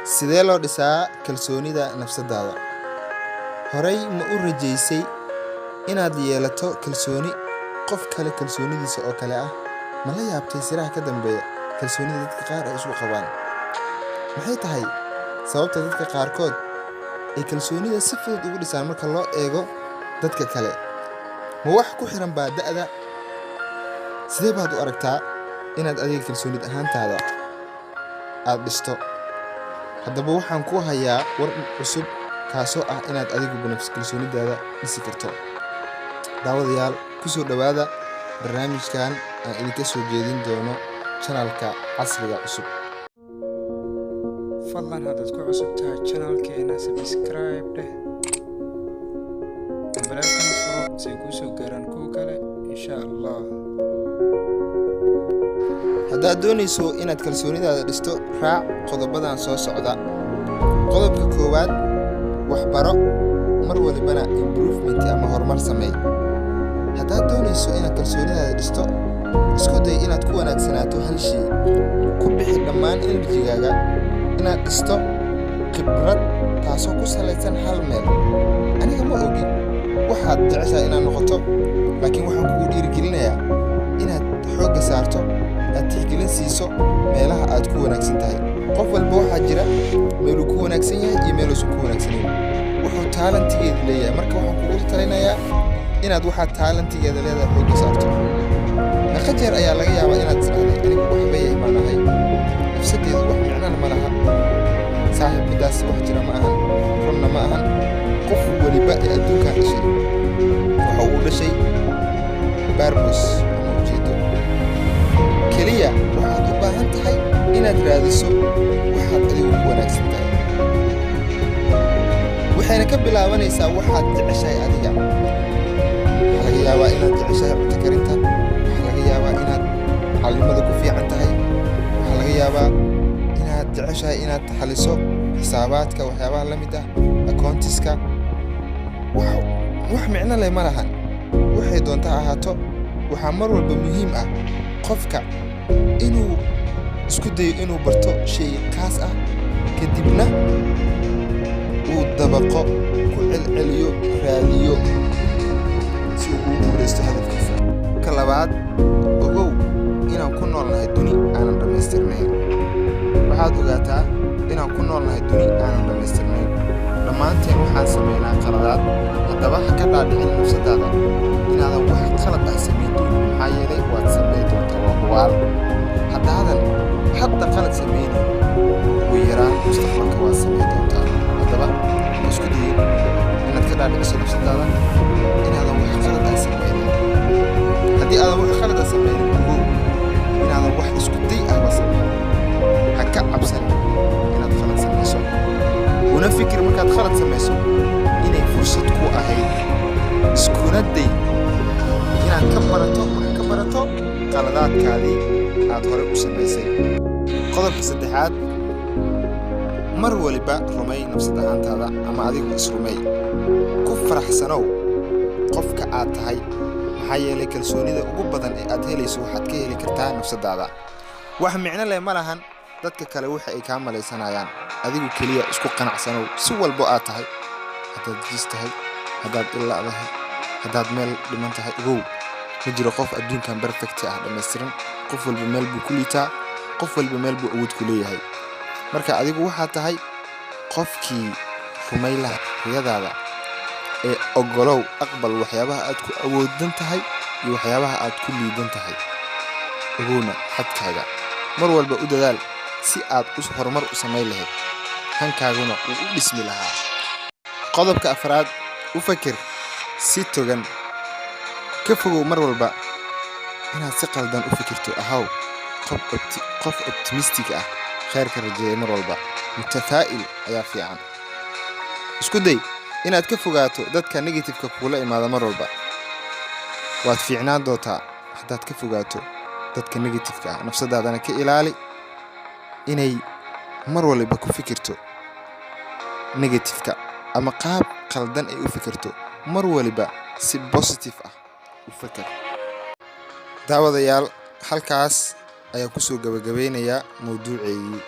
Sidee loo dhisaa kalsoonida nafsadaada? Horay ma u rajaysay inaad yeelato kalsooni qof kale kalsoonidiisa oo kale ah? Ma la yaabtay siraha ka dambeeya kalsoonida dadka qaar ay isu qabaan? Maxay tahay sababta dadka qaarkood ay kalsoonida si fudud ugu dhisaan marka loo eego dadka kale? Ma wax ku xiran baa da'da? Sidee baad u aragtaa inaad adiga kalsoonid ahaantaada aad dhisto? Haddaba waxaan ku hayaa war cusub kaasoo ah inaad adigu kalsoonidaada dhisi karto. Daawadayaal, ku soo dhawaada barnaamijkan aan idinka soo jeedin doono channelka Casriga Cusub. fadlan haddaad ku cusub tahay channelkeena subscribe dheh balaalkana furo si ay kuu soo gaaraan kuwa kale insha Allah. Haddaad doonayso inaad kalsoonidaada dhisto, raac qodobadan soo socda. Qodobka koowaad, waxbaro mar walibana improvement ama horumar samee. Haddaad doonayso inaad kalsoonidaada dhisto, isku day inaad ku wanaagsanaato hal shay. Ku bixi dhammaan enerjigaaga inaad dhisto khibrad taasoo ku salaysan hal meel. Aniga ma ogi waxaad jeceshahay inaad noqoto, laakiin waxaan kugu dhiirigelinayaa inaad xoogga saarto, aad tixgelin siiso meelaha aad ku wanaagsan tahay. Qof walba waxaa jira meeluu ku wanaagsan yahay iyo meeluusan ku wanaagsanayn. Wuxuu taalantigeeda leeyahay, marka waxaan kugu talinayaa inaad waxaad taalantigeeda leedahay xoogga saarto. Meeqa jeer ayaa laga yaabaa inaad isdhahday anigu waxba imaan ahay, nafsadeedu wax micnana ma laha, saaxiib midaas wax jira ma ahan, runna ma ahan. Qof waliba ee adduunkan dhashay waxa uu dhashay purpose ama ujeedo. Keliya waxaad u baahan tahay inaad raadiso waxaad adigu ku wanaagsan tahay. Waxayna ka bilaabanaysaa waxaad jeceshahay adiga. Waxaa laga yaabaa inaad jeceshahay cunto karinta, waxaa laga yaabaa inaad calimada ku fiican tahay, waxaa laga yaabaa inaad jeceshahay inaad xaliso xisaabaadka, waxyaabaha la mid ah accountiska. wax micno leh ma lahan. Waxay doontaa ahaato, waxaa mar walba muhiim ah qofka inuu isku dayo inuu barto shay kaas ah, kadibna uu dabaqo, ku celceliyo, raadiyo si uu ugu guuleysto hadafkiisa. Ka labaad, ogow inaan ku noolnahay duni aanan dhammaystirnayn. Waxaad ogaataa inaan ku noolnahay duni aanan dhammaystirnayn. Dhammaanteen waxaan sameynaa qaladaad. Haddaba ha ka dhaadhicin nafsadaada inaadan wax qalad ah samayn doonin, maxaa yeelay waad samayn doontaa, waa hubaal. Haddaadan hadda qalad samaynin, ugu yaraan mustaqbalka waad samayn doontaa. Haddaba ha isku dayin inaad ka dhaadhiciso nafsadaada inaadan wax qalad ah samaynin. Haddii aadan wax qalad ah samaynin, ogow inaadan wax isku day ahba samaynin. Ha ka cabsan inaad qalad samayso. Una fikir markaad qalad samayso inay fursad ku ahayd. Iskuna day inaad ka barato qaladaadkaadii aad hore u samaysay. Qodobka saddexaad, mar waliba rumay nafsad ahaantaada ama adigu isrumay. Ku faraxsanow qofka aad tahay, maxaa yeelay kalsoonida ugu badan ee aad helayso waxaad ka heli kartaa nafsadaada. Wax micno leh ma lahan dadka kale waxa ay kaa malaysanayaan. Adigu keliya isku qanacsanow si walbo aad tahay. Haddaad jiis tahay, haddaad ilaadahay, haddaad meel dhiman tahay, ogow ma jiro qof adduunkan perfect ah dhammaystiran. Qof walba meel buu ku liitaa, qof walba meel buu awood ku leeyahay. Marka adigu waxaad tahay qofkii rumay laha riyadaada ee ogolow, aqbal waxyaabaha aad ku awoodan tahay iyo waxyaabaha aad ku liidan tahay. Ogowna xadkaaga. Mar walba u dadaal si aad horumar u samayn lahayd, hankaaguna uu u dhismi lahaa. Qodobka afraad, u fakir si togan. Ka fogow mar walba inaad si qaldan u fikirto. Ahaw qof optimistic ah, khayrka rajeeya mar walba, mutafaa'il ayaa fiican. Isku day inaad ka fogaato dadka negative-ka kula imaada mar walba. Waad fiicnaan doontaa haddaad ka fogaato dadka negative-ka ah. Nafsadaadana ka ilaali inay mar walba ku fikirto negative-ka ama qaab qaldan ay u fikirto. Mar waliba si positive ah u fikir. Daawadayaal, halkaas ayaan ku soo gabagabeynayaa mawduuceygii.